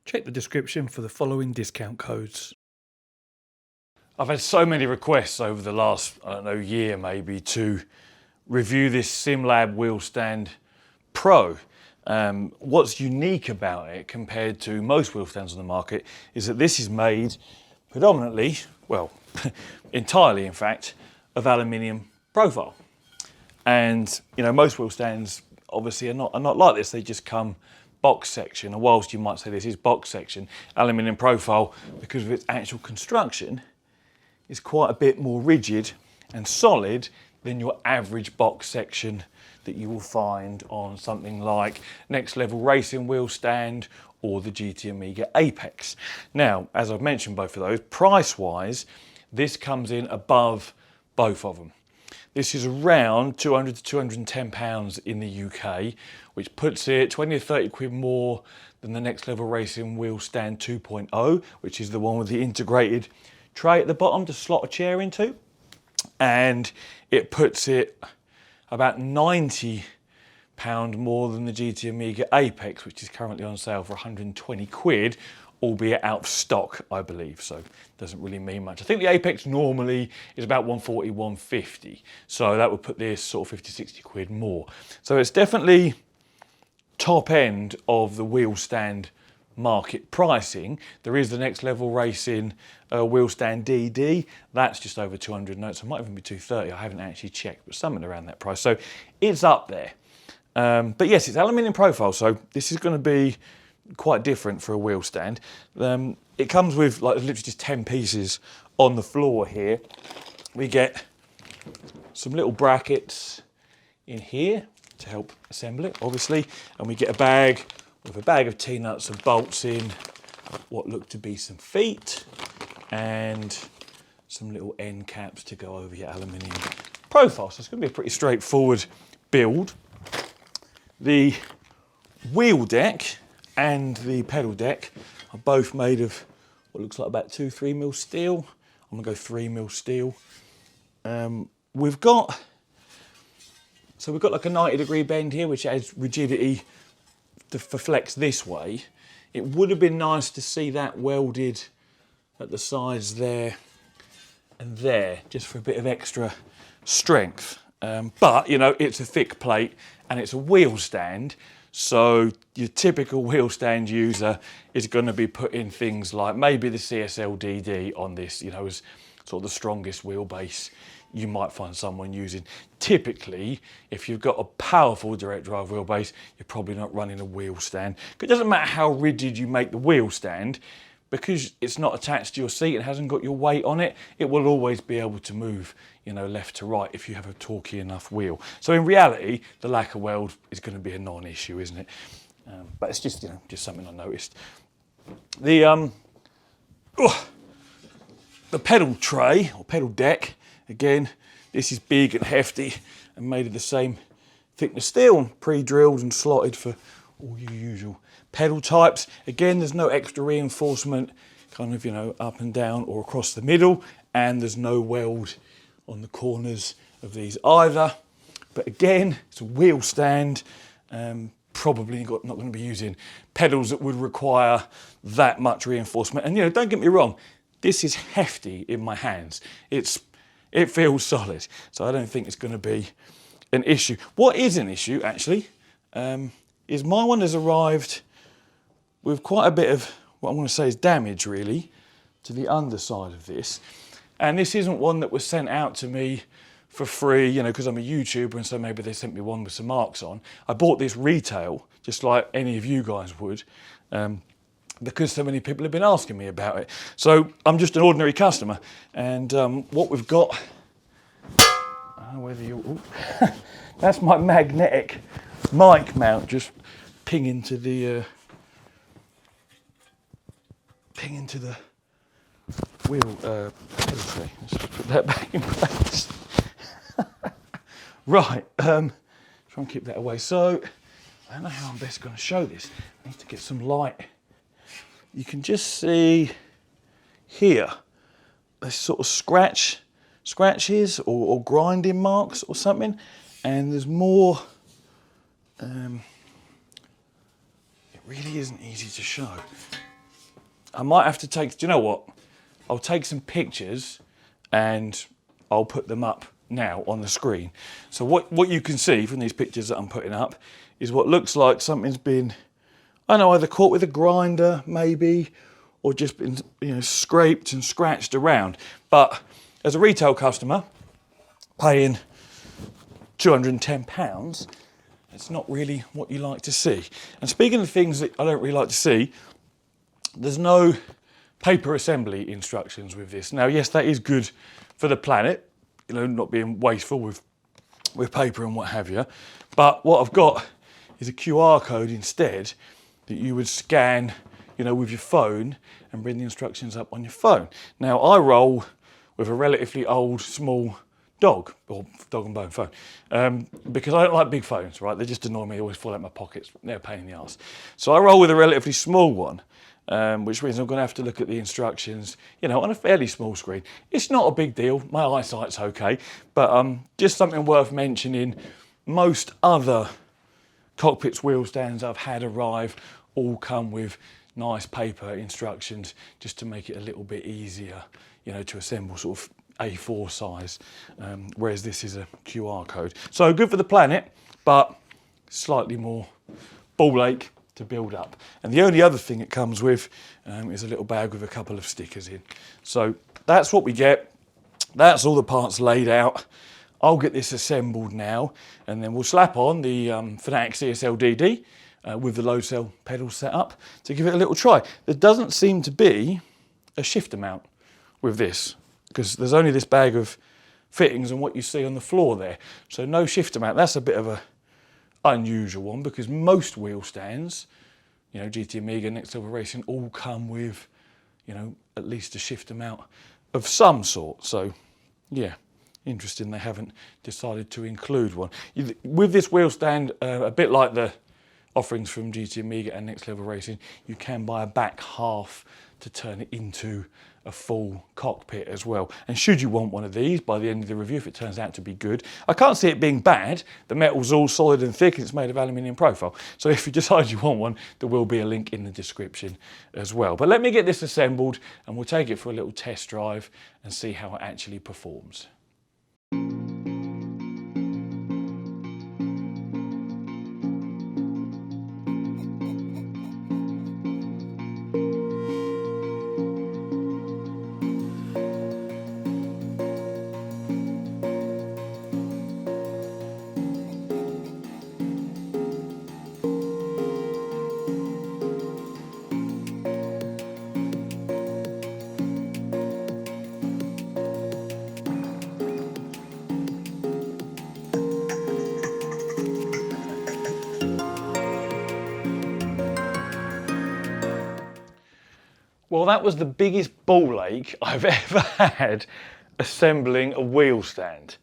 Check the description for the following discount codes. I've had so many requests over the last, I don't know, year maybe, to review this SimLab Wheel Stand Pro. What's unique about it compared to most wheel stands on the market is that this is made predominantly, well, entirely in fact, of aluminium profile. And you know, most wheel stands obviously are not like this. They just come box section, and whilst you might say this is box section, aluminium profile, because of its actual construction, is quite a bit more rigid and solid than your average box section that you will find on something like Next Level Racing Wheel Stand or the GT Amiga Apex. Now, as I've mentioned both of those, price-wise, this comes in above both of them. This is around 200 to 210 pounds in the UK, which puts it 20 to 30 quid more than the Next Level Racing Wheel Stand 2.0, which is the one with the integrated tray at the bottom to slot a chair into. And it puts it about 90 pound more than the GT Amiga Apex, which is currently on sale for 120 quid, albeit out of stock, I believe, so doesn't really mean much. I think the Apex normally is about 140, 150, so that would put this sort of 50, 60 quid more. So it's definitely top end of the wheel stand market pricing. There is the Next Level Racing Wheel Stand DD, that's just over 200 notes, it might even be 230, I haven't actually checked, but something around that price, so it's up there. But yes, it's aluminium profile, so this is going to be quite different for a wheel stand. It comes with like literally just 10 pieces on the floor here. We get some little brackets in here to help assemble it, obviously, and we get a bag with a bag of T-nuts and bolts in, what look to be some feet, and some little end caps to go over your aluminium profile. So it's going to be a pretty straightforward build. The wheel deck and the pedal deck are both made of what looks like about 2-3mm steel. I'm gonna go 3mm steel. We've got like a 90-degree bend here, which adds rigidity for flex this way. It would have been nice to see that welded at the sides there and there, just for a bit of extra strength. But you know, it's a thick plate and it's a wheel stand, so your typical wheel stand user is going to be putting things like maybe the CSL DD on this, you know, as sort of the strongest wheelbase you might find someone using. Typically, if you've got a powerful direct drive wheelbase, you're probably not running a wheel stand. It doesn't matter how rigid you make the wheel stand, because it's not attached to your seat and hasn't got your weight on it, it will always be able to move, you know, left to right if you have a torquey enough wheel. So in reality, the lack of weld is going to be a non-issue, isn't it? But it's just, you know, just something I noticed. The pedal tray or pedal deck, again, this is big and hefty and made of the same thickness steel, pre-drilled and slotted for all your usual pedal types. Again, there's no extra reinforcement kind of, you know, up and down or across the middle, and there's no weld on the corners of these either. But again, it's a wheel stand, probably not going to be using pedals that would require that much reinforcement. And you know, don't get me wrong, this is hefty in my hands. It feels solid, so I don't think it's going to be an issue. What is an issue, actually, is my one has arrived with quite a bit of what I'm going to say is damage, really, to the underside of this. And this isn't one that was sent out to me for free, you know, because I'm a YouTuber, and so maybe they sent me one with some marks on. I bought this retail, just like any of you guys would, because so many people have been asking me about it. So I'm just an ordinary customer, and what we've got, I don't know whether you, that's my magnetic mic mount just pinging to the wheel pedal tray. Let's just put that back in place. Right, try and keep that away. So I don't know how I'm best going to show this. I need to get some light. You can just see here, a sort of scratches or grinding marks or something. and there's more. It really isn't easy to show. I might have to take, do you know what? I'll take some pictures and I'll put them up now on the screen. So what you can see from these pictures that I'm putting up is what looks like something's been, I don't know, either caught with a grinder maybe, or just been, you know, scraped and scratched around. But as a retail customer, paying £210, it's not really what you like to see. And speaking of things that I don't really like to see, there's no paper assembly instructions with this. Now, yes, that is good for the planet, you know, not being wasteful with paper and what have you. But what I've got is a QR code instead that you would scan, you know, with your phone and bring the instructions up on your phone. Now, I roll with a relatively old, small dog, or dog and bone phone, because I don't like big phones, right? They just annoy me, they always fall out my pockets, they're a pain in the arse. So I roll with a relatively small one, which means I'm gonna have to look at the instructions, you know, on a fairly small screen. It's not a big deal, my eyesight's okay, but just something worth mentioning. Most other cockpits wheel stands I've had arrive all come with nice paper instructions just to make it a little bit easier, you know, to assemble, sort of A4 size, whereas this is a QR code. So good for the planet, but slightly more ball ache to build up. And the only other thing it comes with is a little bag with a couple of stickers in. So that's what we get. That's all the parts laid out. I'll get this assembled now, and then we'll slap on the Fanatec CSL DD with the load cell pedal set up to give it a little try. There doesn't seem to be a shifter mount with this, because there's only this bag of fittings and what you see on the floor there. So no shifter mount. That's a bit of a unusual one, because most wheel stands, you know, GT Amiga, Next Level Racing, all come with, you know, at least a shifter mount of some sort. So yeah, interesting they haven't decided to include one. With this wheel stand, a bit like the offerings from GT Amiga and Next Level Racing, you can buy a back half to turn it into a full cockpit as well. And should you want one of these by the end of the review, if it turns out to be good, I can't see it being bad. The metal's all solid and thick and it's made of aluminium profile. So if you decide you want one, there will be a link in the description as well. But let me get this assembled and we'll take it for a little test drive and see how it actually performs. Well, that was the biggest ball ache I've ever had assembling a wheel stand.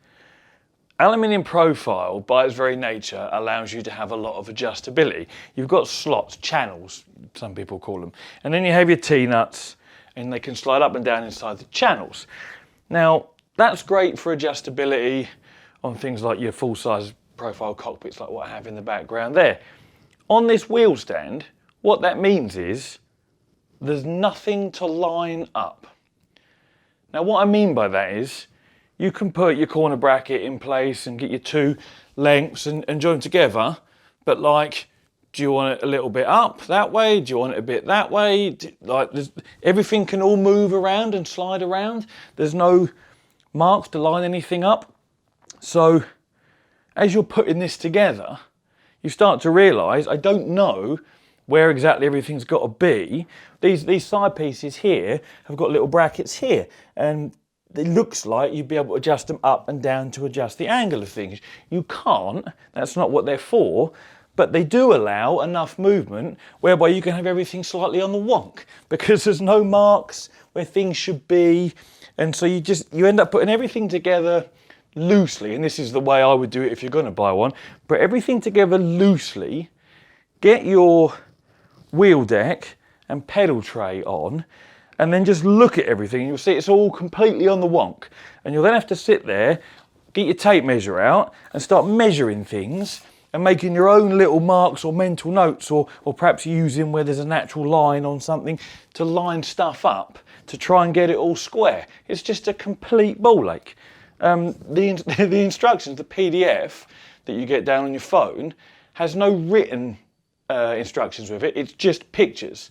Aluminium profile, by its very nature, allows you to have a lot of adjustability. You've got slots, channels, some people call them, and then you have your T-nuts, and they can slide up and down inside the channels. Now, that's great for adjustability on things like your full-size profile cockpits, like what I have in the background there. On this wheel stand, what that means is there's nothing to line up. Now, what I mean by that is you can put your corner bracket in place and get your two lengths and join them together, but like, do you want it a little bit up that way? Do you want it a bit that way? Everything can all move around and slide around. There's no marks to line anything up. So as you're putting this together, you start to realise, I don't know where exactly everything's got to be. These side pieces here have got little brackets here, and it looks like you'd be able to adjust them up and down to adjust the angle of things. You can't, that's not what they're for, but they do allow enough movement whereby you can have everything slightly on the wonk, because there's no marks where things should be, and so you end up putting everything together loosely, and this is the way I would do it if you're going to buy one. Put everything together loosely, get your wheel deck and pedal tray on, and then just look at everything. You'll see it's all completely on the wonk, and you'll then have to sit there get your tape measure out and start measuring things and making your own little marks or mental notes, or perhaps using where there's a natural line on something to line stuff up to try and get it all square. It's just a complete ball ache. The instructions, the PDF that you get down on your phone, has no written instructions with it. It's just pictures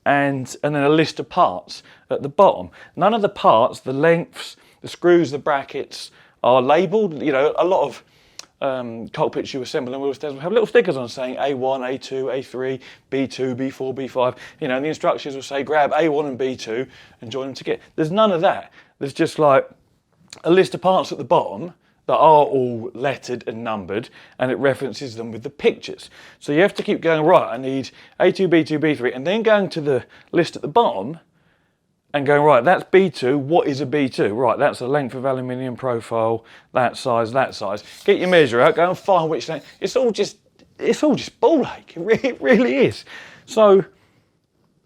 and then a list of parts at the bottom. None of the parts, the lengths, the screws, the brackets are labelled. You know, a lot of cockpits you assemble and wheel stands will have little stickers on saying A1, A2, A3, B2, B4, B5. You know, and the instructions will say grab A1 and B2 and join them together. There's none of that. There's just like a list of parts at the bottom that are all lettered and numbered, and it references them with the pictures. So you have to keep going, right, I need A2, B2, B3, and then going to the list at the bottom and going, right, that's B2, what is a B2? Right, that's the length of aluminium profile, that size, that size. Get your measure out, go and find which length. It's all just ball ache, it really is. So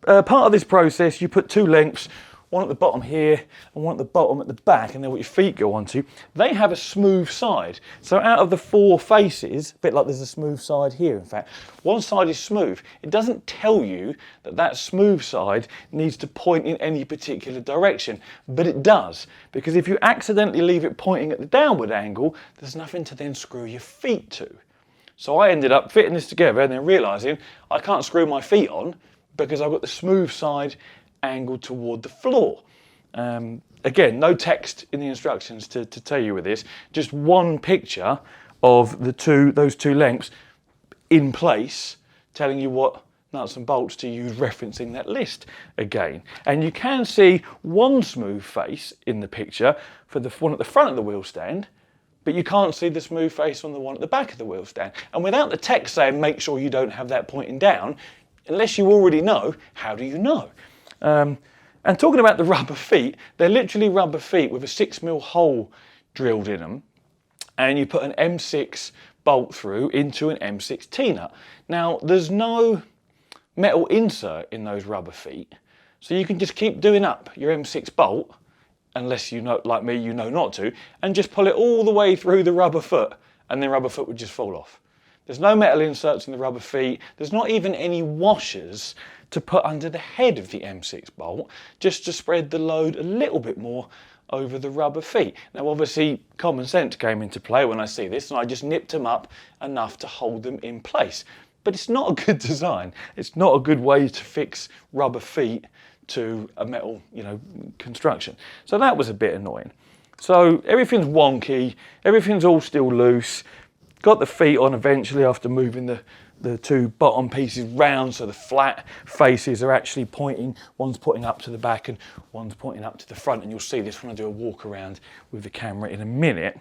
part of this process, you put two lengths, one at the bottom here and one at the bottom at the back, and then what your feet go onto. They have a smooth side. So out of the four faces, a bit like there's a smooth side here in fact, one side is smooth. It doesn't tell you that that smooth side needs to point in any particular direction, but it does, because if you accidentally leave it pointing at the downward angle, there's nothing to then screw your feet to. So I ended up fitting this together and then realising I can't screw my feet on because I've got the smooth side angled toward the floor. Again, no text in the instructions to tell you with this, just one picture of those two lengths in place, telling you what nuts and bolts to use, referencing that list again. And you can see one smooth face in the picture for the one at the front of the wheel stand, but you can't see the smooth face on the one at the back of the wheel stand. And without the text saying make sure you don't have that pointing down, unless you already know, how do you know? And talking about the rubber feet, they're literally rubber feet with a 6mm hole drilled in them, and you put an M6 bolt through into an M6 T-nut. Now, there's no metal insert in those rubber feet, so you can just keep doing up your M6 bolt, unless you know, like me, you know not to, and just pull it all the way through the rubber foot, and then rubber foot would just fall off. There's no metal inserts in the rubber feet. There's not even any washers to put under the head of the M6 bolt, just to spread the load a little bit more over the rubber feet. Now obviously common sense came into play when I see this, and I just nipped them up enough to hold them in place. But it's not a good design. It's not a good way to fix rubber feet to a metal, construction. So that was a bit annoying. So everything's wonky, everything's all still loose. Got the feet on eventually after moving the two bottom pieces round, so the flat faces are actually pointing, one's pointing up to the back and one's pointing up to the front, and you'll see this when I do a walk around with the camera in a minute.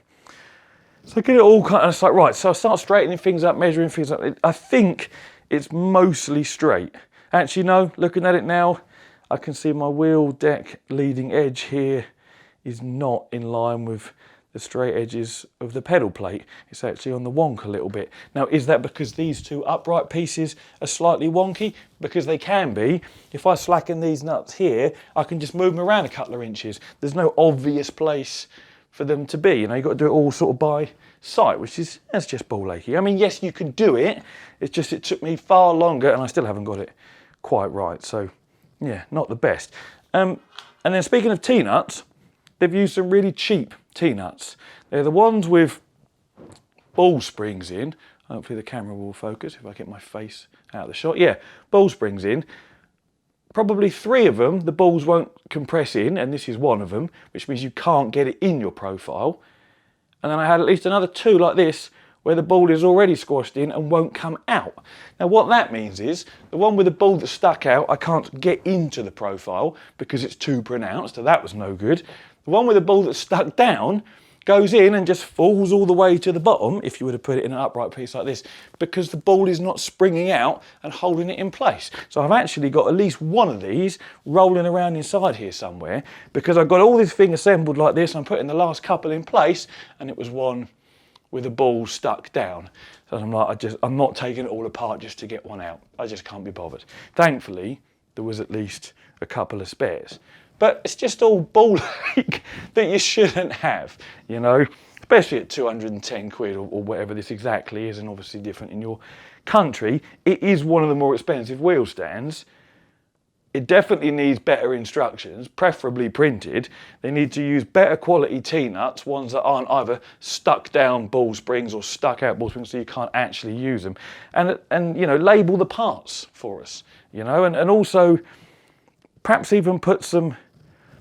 So get it all kind of like, right, so I start straightening things up, measuring things up. I think it's mostly straight. Actually, no, looking at it now, I can see my wheel deck leading edge here is not in line with the straight edges of the pedal plate. It's actually on the wonk a little bit. Now, is that because these two upright pieces are slightly wonky? Because they can be. If I slacken these nuts here, I can just move them around a couple of inches. There's no obvious place for them to be. You've got to do it all sort of by sight, that's just ball achy. I mean, yes, you can do it. It's just it took me far longer, and I still haven't got it quite right. So, yeah, not the best. And then speaking of T-nuts, they've used some really cheap T-nuts. They're the ones with ball springs in. Hopefully the camera will focus if I get my face out of the shot. Yeah, ball springs in. Probably 3 of them, the balls won't compress in, and this is one of them, which means you can't get it in your profile. And then I had at least another 2 like this, where the ball is already squashed in and won't come out. Now what that means is, the one with the ball that's stuck out, I can't get into the profile because it's too pronounced, so that was no good. The one with the ball that's stuck down goes in and just falls all the way to the bottom, if you were to put it in an upright piece like this, because the ball is not springing out and holding it in place. So I've actually got at least one of these rolling around inside here somewhere, because I've got all this thing assembled like this, I'm putting the last couple in place, and it was one with a ball stuck down. So I'm like, I'm not taking it all apart just to get one out. I just can't be bothered. Thankfully, there was at least a couple of spares. But it's just all ball ache that you shouldn't have, especially at 210 quid or whatever this exactly is, and obviously different in your country. It is one of the more expensive wheel stands. It definitely needs better instructions, preferably printed. They need to use better quality T-nuts, ones that aren't either stuck down ball springs or stuck out ball springs so you can't actually use them. And you know, label the parts for us, you know, and also perhaps even put some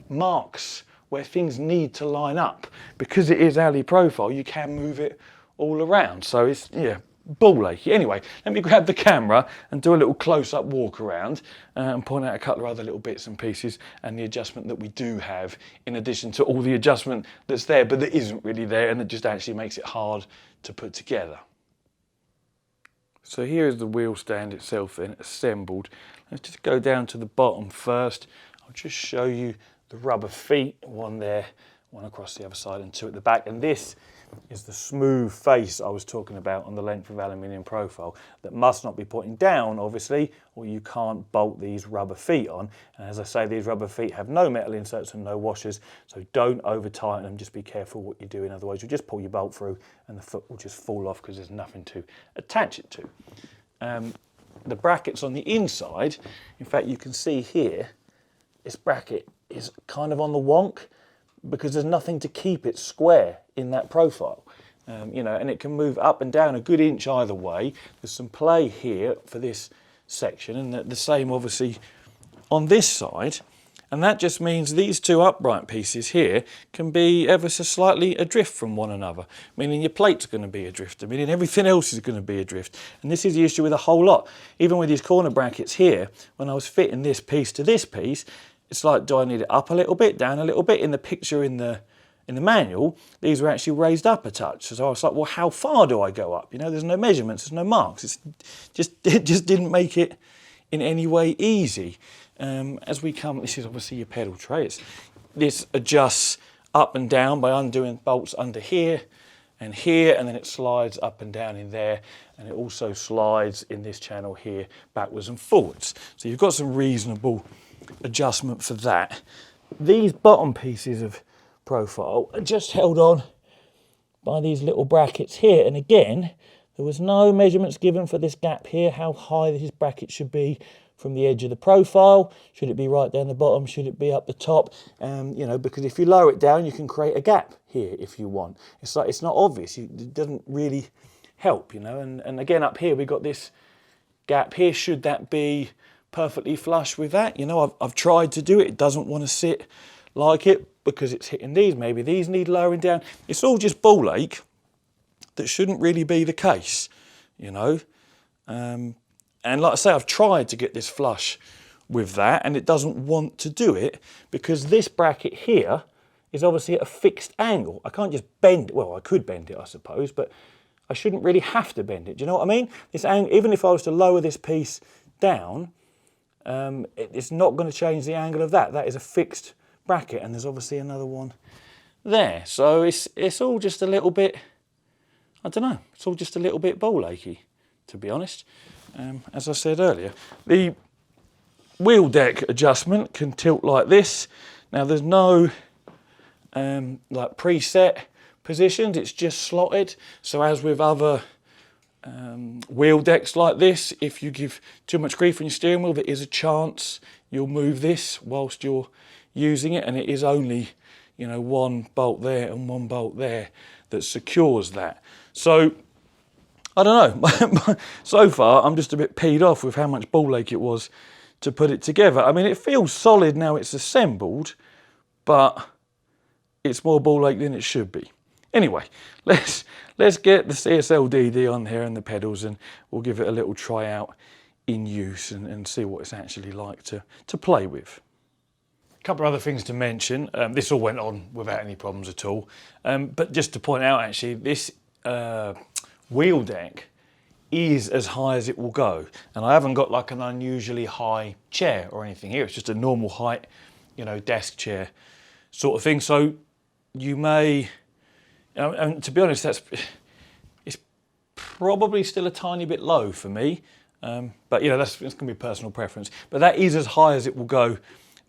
marks where things need to line up. Because it is alley profile, you can move it all around. So it's, yeah, ball achy. Anyway, let me grab the camera and do a little close-up walk around and point out a couple of other little bits and pieces and the adjustment that we do have, in addition to all the adjustment that's there but that isn't really there and that just actually makes it hard to put together. So here is the wheel stand itself then assembled. Let's just go down to the bottom first. I'll just show you the rubber feet, one there, one across the other side and two at the back. And this is the smooth face I was talking about on the length of aluminium profile that must not be pointing down, obviously, or you can't bolt these rubber feet on. And as I say, these rubber feet have no metal inserts and no washers, so don't over tighten them. Just be careful what you're doing, otherwise you'll just pull your bolt through and the foot will just fall off because there's nothing to attach it to. The brackets on the inside, in fact you can see here, this bracket is kind of on the wonk because there's nothing to keep it square in that profile. You know, and it can move up and down a good inch either way. There's some play here for this section, and the same obviously on this side. And that just means these two upright pieces here can be ever so slightly adrift from one another, meaning your plate's going to be adrift, meaning everything else is going to be adrift. And this is the issue with a whole lot. Even with these corner brackets here, when I was fitting this piece to this piece, it's like, do I need it up a little bit, down a little bit? In the picture in the manual, these were actually raised up a touch. So I was like, well, how far do I go up? You know, there's no measurements, there's no marks. It just didn't make it in any way easy. As we come, this is obviously your pedal tray. This adjusts up and down by undoing bolts under here, and then it slides up and down in there, and it also slides in this channel here backwards and forwards. So you've got some reasonable adjustment for that. These bottom pieces of profile are just held on by these little brackets here, and again there was no measurements given for this gap here, how high this bracket should be from the edge of the profile. Should it be right down the bottom? Should it be up the top? You know, because if you lower it down, you can create a gap here if you want. It's like, it's not obvious. It doesn't really help, you know. And again, up here, we've got this gap here. Should that be perfectly flush with that? You know, I've tried to do it. It doesn't want to sit like it because it's hitting these. Maybe these need lowering down. It's all just ball ache that shouldn't really be the case, you know. And like I say, I've tried to get this flush with that, and it doesn't want to do it because this bracket here is obviously at a fixed angle. I can't just bend it. Well, I could bend it, I suppose, but I shouldn't really have to bend it. Do you know what I mean? This angle, even if I was to lower this piece down, it's not going to change the angle of that. That is a fixed bracket, and there's obviously another one there. So it's all just a little bit, I don't know, it's all just a little bit ball achy, to be honest. As I said earlier, the wheel deck adjustment can tilt like this. Now there's no like preset positions, it's just slotted. So as with other wheel decks like this, if you give too much grief on your steering wheel, there is a chance you'll move this whilst you're using it, and it is only, you know, one bolt there and one bolt there that secures that. So I don't know. So far, I'm just a bit peed off with how much ball ache it was to put it together. I mean, it feels solid now it's assembled, but it's more ball ache than it should be. Anyway, let's get the CSL DD on here and the pedals, and we'll give it a little try out in use and see what it's actually like to play with. A couple of other things to mention. This all went on without any problems at all. But just to point out, actually, this wheel deck is as high as it will go, and I haven't got like an unusually high chair or anything here. It's just a normal height, you know, desk chair sort of thing. So you may, and to be honest, it's probably still a tiny bit low for me, but you know, it's going to be personal preference. But that is as high as it will go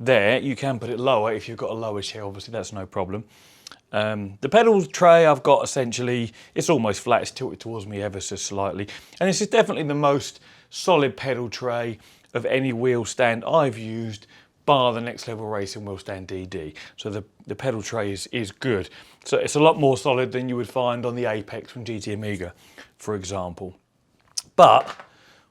there. You can put it lower if you've got a lower chair, obviously that's no problem. The pedal tray I've got essentially, it's almost flat, it's tilted towards me ever so slightly. And this is definitely the most solid pedal tray of any wheel stand I've used, bar the Next Level Racing wheel stand DD. So the pedal tray is good. So it's a lot more solid than you would find on the Apex from GT Amiga, for example. But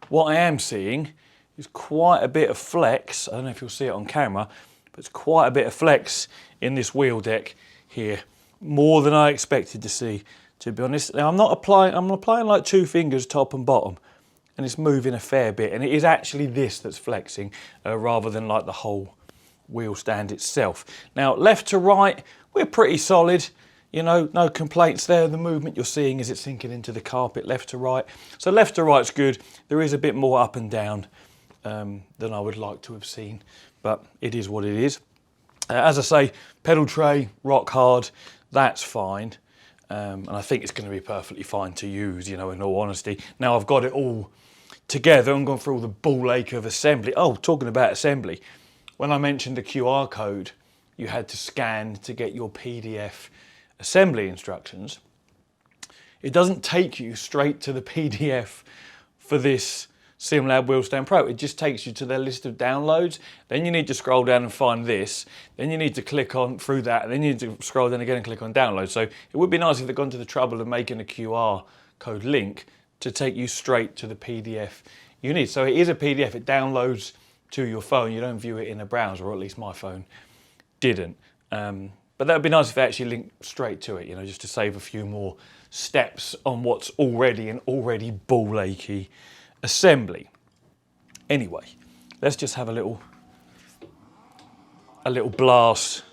what I am seeing is quite a bit of flex. I don't know if you'll see it on camera, but it's quite a bit of flex in this wheel deck here. More than I expected to see, to be honest. Now I'm applying like 2 fingers top and bottom, and it's moving a fair bit, and it is actually this that's flexing rather than like the whole wheel stand itself. Now left to right, we're pretty solid, you know, no complaints there. The movement you're seeing is it's sinking into the carpet left to right. So left to right's good. There is a bit more up and down than I would like to have seen, but it is what it is. As I say, pedal tray, rock hard, that's fine. And I think it's going to be perfectly fine to use, you know, in all honesty. Now I've got it all together and gone through all the ball ache of assembly. Oh, talking about assembly, when I mentioned the QR code you had to scan to get your PDF assembly instructions, it doesn't take you straight to the PDF for this SimLab Wheelstand Pro. It just takes you to their list of downloads. Then you need to scroll down and find this. Then you need to click on through that, and then you need to scroll down again and click on download. So it would be nice if they'd gone to the trouble of making a QR code link to take you straight to the PDF you need. So it is a PDF, it downloads to your phone. You don't view it in a browser, or at least my phone didn't. But that would be nice if they actually linked straight to it, you know, just to save a few more steps on what's already an already ball achy assembly. Anyway, let's just have a little blast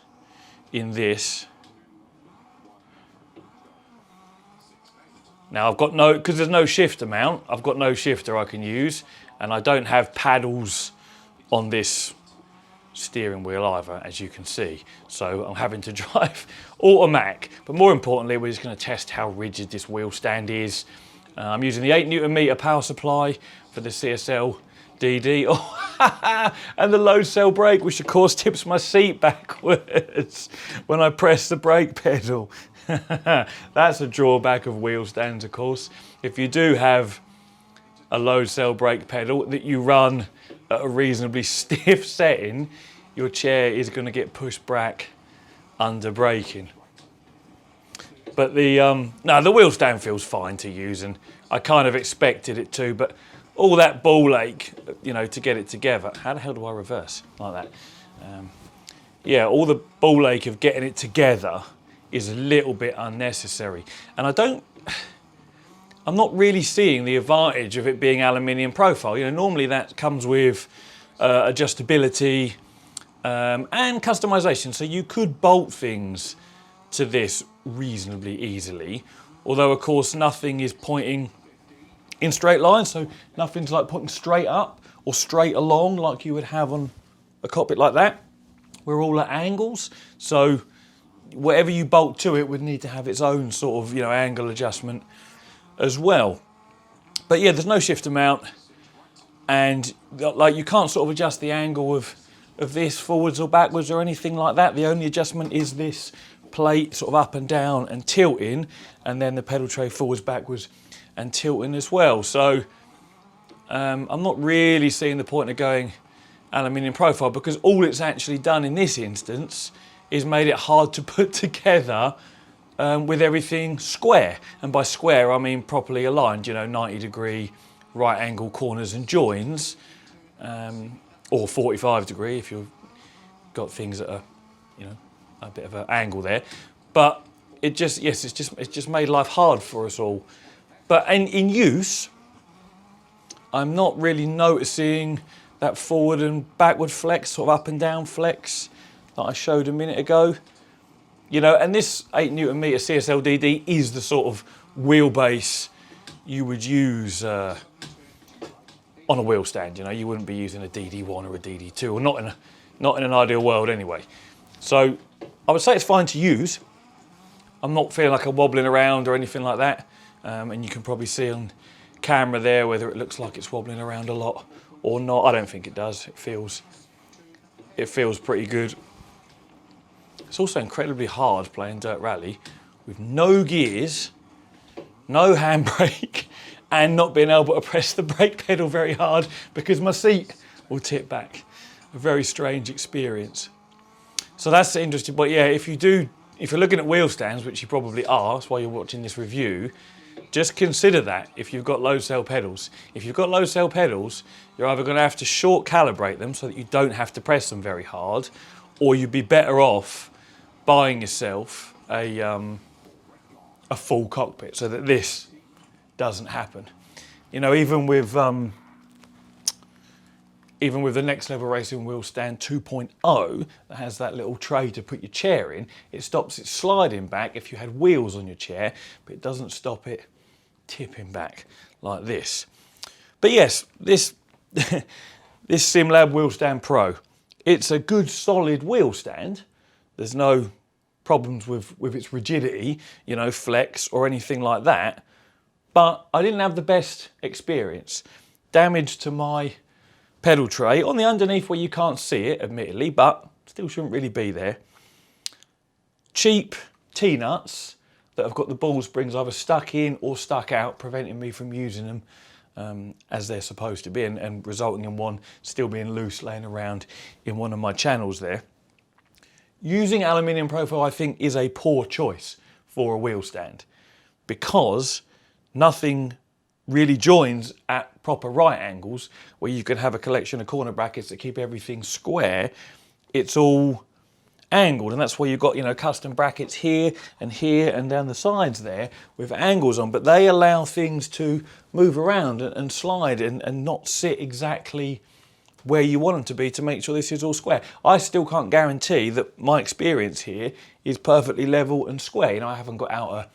in this. Now I've got no, because there's no shifter mount, I've got no shifter I can use, and I don't have paddles on this steering wheel either, as you can see. So I'm having to drive automatic. But more importantly, we're just going to test how rigid this wheel stand is. I'm using the 8 Newton meter power supply for the CSL DD. Oh, and the load cell brake, which of course tips my seat backwards when I press the brake pedal. That's a drawback of wheel stands, of course. If you do have a load cell brake pedal that you run at a reasonably stiff setting, your chair is going to get pushed back under braking. But the wheel stand feels fine to use, and I kind of expected it to, but all that ball ache, you know, to get it together. How the hell do I reverse like that? Yeah, all the ball ache of getting it together is a little bit unnecessary. And I'm not really seeing the advantage of it being aluminium profile. You know, normally that comes with adjustability and customization. So you could bolt things to this reasonably easily, although of course nothing is pointing in straight lines, so nothing's like pointing straight up or straight along like you would have on a cockpit like that. We're all at angles, so whatever you bolt to it would need to have its own sort of, you know, angle adjustment as well. But yeah, there's no shifter mount, and like you can't sort of adjust the angle of this forwards or backwards or anything like that. The only adjustment is this plate sort of up and down and tilting, and then the pedal tray forwards, backwards and tilting as well. So I'm not really seeing the point of going aluminium profile, because all it's actually done in this instance is made it hard to put together with everything square. And by square I mean properly aligned, you know, 90-degree right angle corners and joins, or 45-degree if you've got things that are, you know, a bit of an angle there. But it just, yes, it's just made life hard for us all. But in use, I'm not really noticing that forward and backward flex, sort of up and down flex that I showed a minute ago. You know, and this 8 Newton meter CSL DD is the sort of wheelbase you would use on a wheel stand. You know, you wouldn't be using a DD1 or a DD2, or not in an ideal world anyway. So I would say it's fine to use. I'm not feeling like I'm wobbling around or anything like that. And you can probably see on camera there whether it looks like it's wobbling around a lot or not. I don't think it does. It feels pretty good. It's also incredibly hard playing dirt rally with no gears, no handbrake, and not being able to press the brake pedal very hard because my seat will tip back. A very strange experience. So that's interesting. But yeah, if you're looking at wheel stands, which you probably are, that's why you're watching this review, just consider that if you've got low cell pedals. If you've got low cell pedals, you're either going to have to short calibrate them so that you don't have to press them very hard, or you'd be better off buying yourself a full cockpit so that this doesn't happen. You know, even with the Next Level Racing Wheel Stand 2.0 that has that little tray to put your chair in, it stops it sliding back if you had wheels on your chair, but it doesn't stop it tipping back like this. But yes, this SimLab Wheel Stand Pro, it's a good solid wheel stand. There's no problems with its rigidity, you know, flex or anything like that. But I didn't have the best experience. Damage to my pedal tray on the underneath where you can't see it, admittedly, but still shouldn't really be there. Cheap T-nuts that have got the ball springs either stuck in or stuck out, preventing me from using them as they're supposed to be, and resulting in one still being loose laying around in one of my channels there. Using aluminium profile, I think, is a poor choice for a wheel stand because nothing really joins at proper right angles where you can have a collection of corner brackets that keep everything square. It's all angled, and that's why you've got, you know, custom brackets here and down the sides there with angles on, but they allow things to move around and slide and not sit exactly where you want them to be to make sure this is all square. I still can't guarantee that my experience here is perfectly level and square. You know, I haven't got out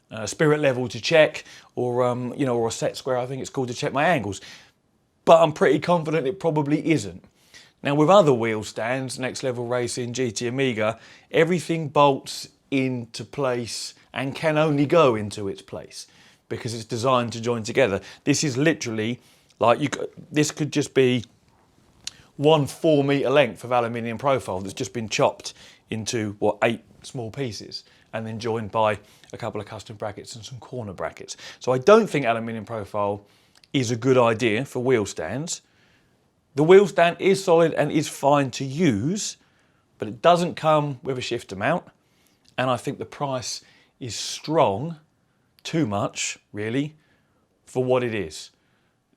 a spirit level to check, or you know, or a set square, I think it's called, to check my angles, but I'm pretty confident it probably isn't. Now with other wheel stands, Next Level Racing, GT Amiga, everything bolts into place and can only go into its place because it's designed to join together. This is literally like this could just be one 4 metre length of aluminium profile that's just been chopped into, what, 8 small pieces and then joined by a couple of custom brackets and some corner brackets. So I don't think aluminium profile is a good idea for wheel stands. The wheel stand is solid and is fine to use, but it doesn't come with a shifter mount, and I think the price is strong, too much really, for what it is.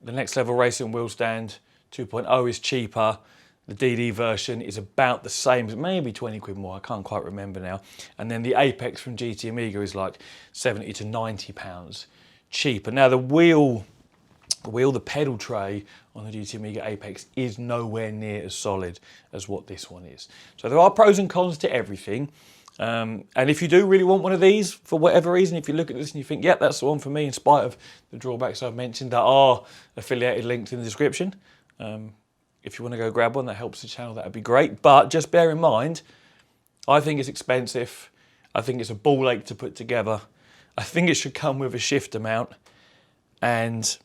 The Next Level Racing Wheel Stand 2.0 is cheaper. The DD version is about the same, maybe 20 quid more, I can't quite remember now. And then the Apex from GT Amiga is like 70 to 90 pounds cheaper. Now the pedal tray on the GT Amiga Apex is nowhere near as solid as what this one is. So there are pros and cons to everything. And if you do really want one of these, for whatever reason, if you look at this and you think, yep, that's the one for me, in spite of the drawbacks I've mentioned, that are affiliated links in the description. If you want to go grab one that helps the channel, that would be great. But just bear in mind, I think it's expensive. I think it's a ball ache to put together. I think it should come with a shifter mount. And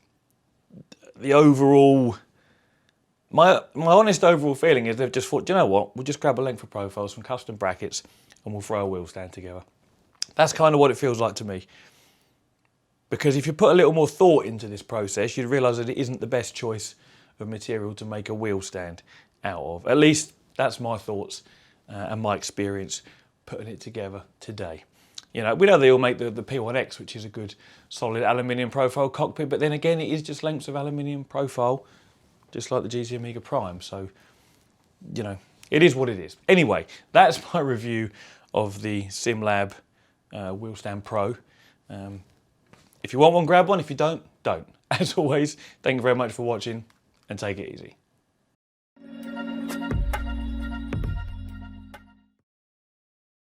the overall, my honest overall feeling is they've just thought, do you know what, we'll just grab a length of profiles, some custom brackets, and we'll throw a wheel stand together. That's kind of what it feels like to me. Because if you put a little more thought into this process, you'd realise that it isn't the best choice of material to make a wheel stand out of. At least that's my thoughts and my experience putting it together today. You know, we know they all make the P1X, which is a good solid aluminium profile cockpit, but then again, it is just lengths of aluminium profile, just like the GT Amiga Prime. So, you know, it is what it is. Anyway, that's my review of the SimLab Wheel Stand Pro. If you want one, grab one. If you don't, don't. As always, thank you very much for watching, and take it easy.